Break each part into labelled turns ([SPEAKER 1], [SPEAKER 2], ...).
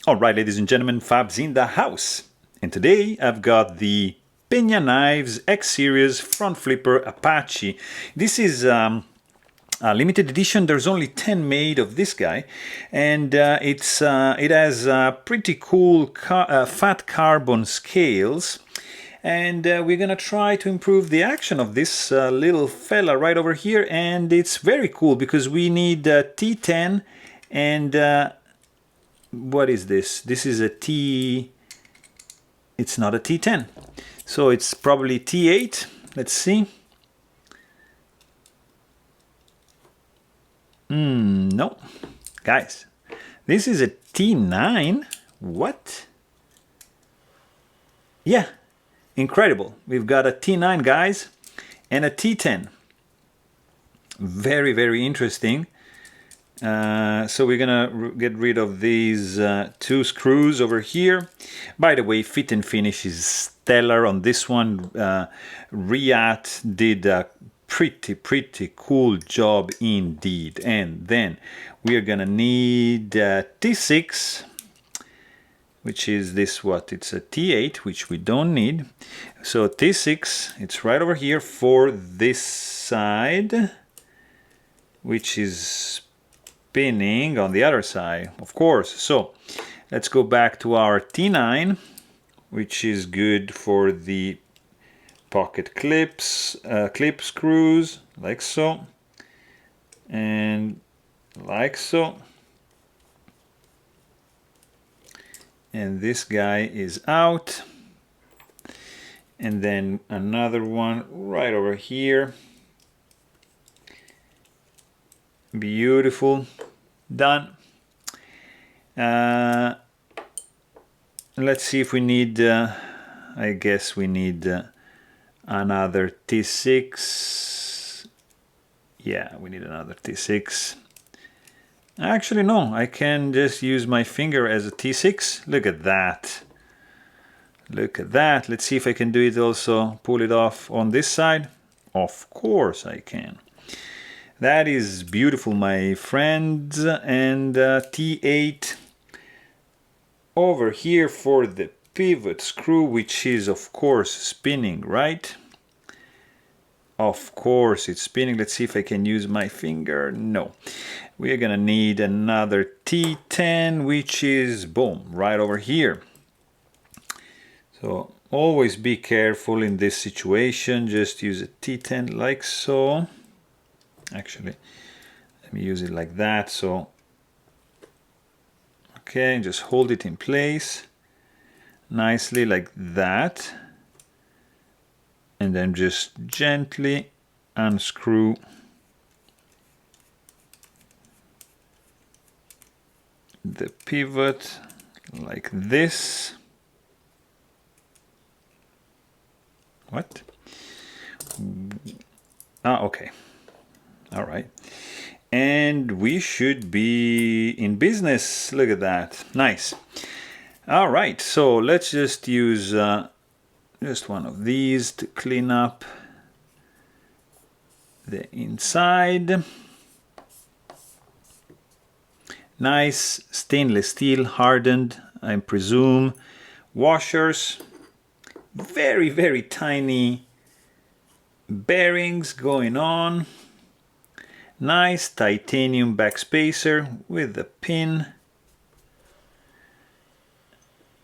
[SPEAKER 1] Alright, ladies and gentlemen, Fab's in the house. And today I've got the Peña Knives X Series front flipper Apache. This is a limited edition. There's only 10 made of this guy, and it has pretty cool fat carbon scales. And we're gonna try to improve the action of this little fella right over here, and it's very cool because we need T10 and what is this? This is a T... It's not a T10. So it's probably T8. Let's see. No. Guys, this is a T9. What? Yeah. Incredible. We've got a T9, guys, and a T10. Very, very interesting. So we're gonna get rid of these two screws over here. By the way, fit and finish is stellar on this one. Riat did a pretty cool job indeed. And then we are gonna need T6, which is this, what? It's a T8, which we don't need. So T6, it's right over here for this side, which is spinning on the other side, of course. So let's go back to our T9, which is good for the pocket clips, clip screws, like so, and like so. And this guy is out. And then another one right over here. Beautiful. Done. Let's see if we need, I guess we need another T6. Yeah, we need another T6. Actually, no, I can just use my finger as a T6. Look at that. Look at that. Let's see if I can do it also, pull it off on this side. Of course I can. That is beautiful, my friends. And T8 over here for the pivot screw, which is of course spinning, right? Of course it's spinning. Let's see if I can use my finger. No. We are gonna need another T10, which is, boom, right over here. So always be careful in this situation. Just use a T10 like so. Actually, let me use it like that. So, okay, just hold it in place nicely like that. And then just gently unscrew the pivot like this. What? Ah, okay. All right. And we should be in business. Look at that. Nice. All right. So let's just use just one of these to clean up the inside. Nice stainless steel, hardened, I presume. Washers. Very, very tiny bearings going on. Nice titanium backspacer with a pin.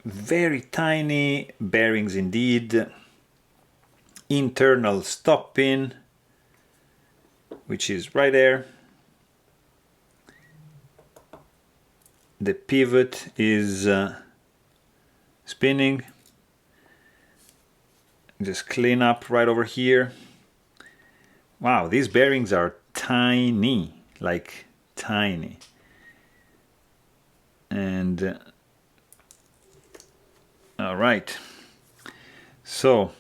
[SPEAKER 1] Very tiny bearings indeed. Internal stop pin, which is right there. The pivot is spinning. Just clean up right over here. Wow, these bearings are tiny, like tiny. And all right, so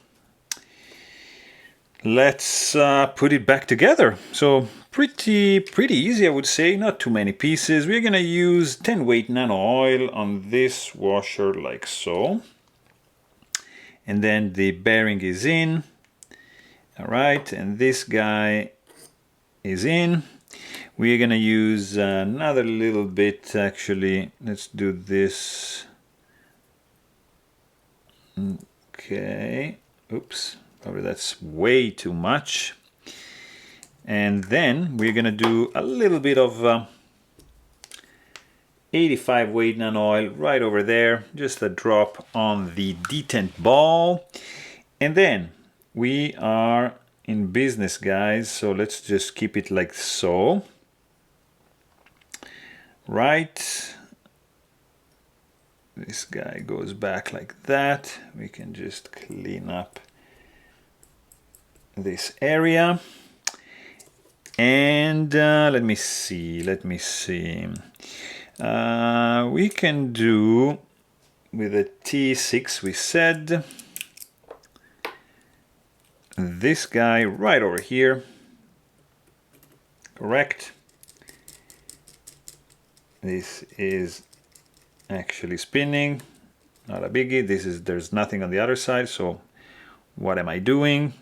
[SPEAKER 1] let's put it back together. So pretty easy, I would say. Not too many pieces. We're gonna use 10 weight nano oil on this washer like so. And then the bearing is in. All right, and this guy is in. We're gonna use another little bit, actually. Let's do this. Okay, oops, probably that's way too much. And then we're gonna do a little bit of 85 weight non-oil right over there, just a drop on the detent ball. And then we are in business, guys, so let's just keep it like so. Right, this guy goes back like that. We can just clean up this area. And let me see. We can do with a T6, we said, this guy right over here. Correct. This is actually spinning, not a biggie. There's nothing on the other side, so what am I doing?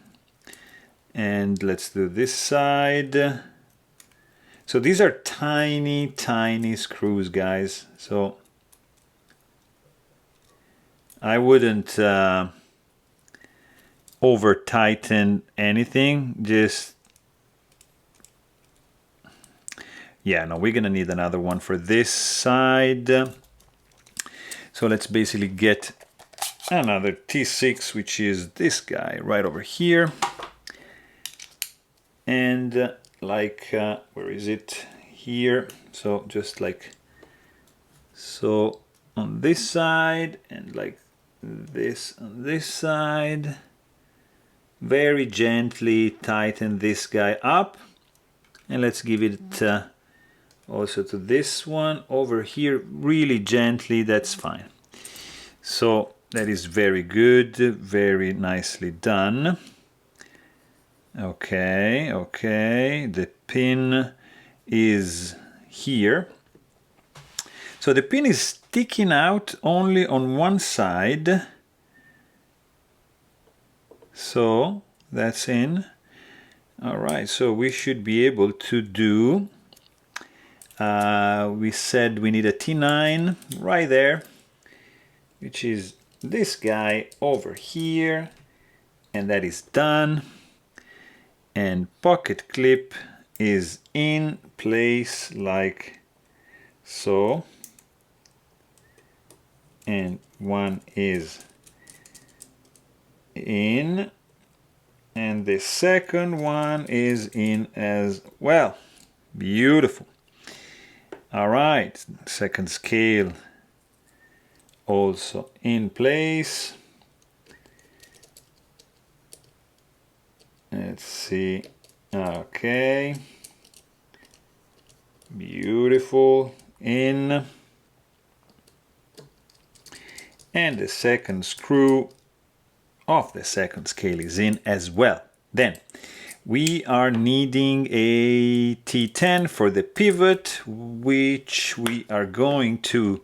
[SPEAKER 1] And let's do this side. So these are tiny, tiny screws, guys. So I wouldn't over tighten anything. Just, yeah, no, we're gonna need another one for this side. So let's basically get another T6, which is this guy right over here. And like, where is it? Here. So just like so on this side, and like this on this side. Very gently tighten this guy up. And let's give it also to this one over here, really gently. That's fine. So that is very good, very nicely done. Okay, okay, the pin is here. So the pin is sticking out only on one side. So that's in. All right, so we should be able to do, we said we need a T9 right there, which is this guy over here, and that is done. And pocket clip is in place like so. And one is in, and the second one is in as well. Beautiful. All right, second scale also in place. Let's see. Okay, beautiful. In, and the second screw of the second scale is in as well. Then we are needing a T10 for the pivot, which we are going to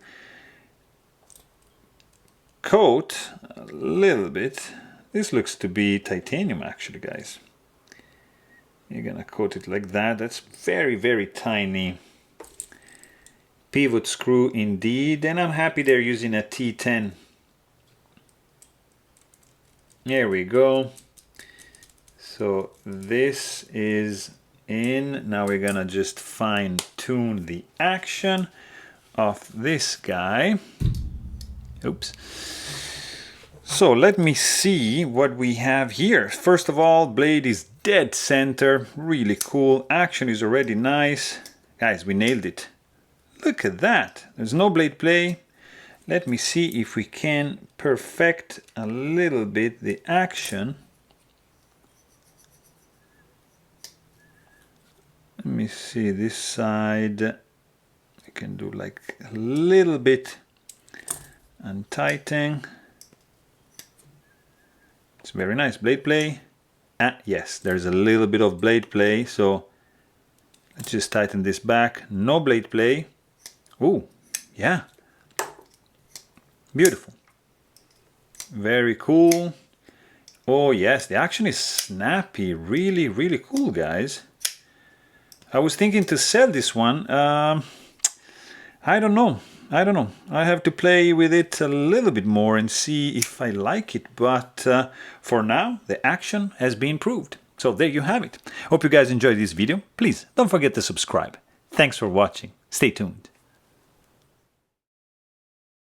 [SPEAKER 1] coat a little bit. This looks to be titanium actually, guys. You're gonna coat it like that. That's very, very tiny pivot screw indeed, and I'm happy they're using a T10. There we go. So this is in. Now we're gonna just fine tune the action of this guy. Oops. So let me see what we have here. First of all, blade is dead center, really cool. Action is already nice. Guys, we nailed it. Look at that. There's no blade play. Let me see if we can perfect a little bit the action. Let me see this side. I can do like a little bit untightening. It's very nice. Blade play. Ah, yes, there's a little bit of blade play. So let's just tighten this back. No blade play. Oh, yeah. Beautiful. Very cool. Oh yes, the action is snappy. Really, really cool, guys. I was thinking to sell this one. I don't know. I have to play with it a little bit more and see if I like it. But for now, the action has been proved. So there you have it. Hope you guys enjoyed this video. Please don't forget to subscribe. Thanks for watching. Stay tuned.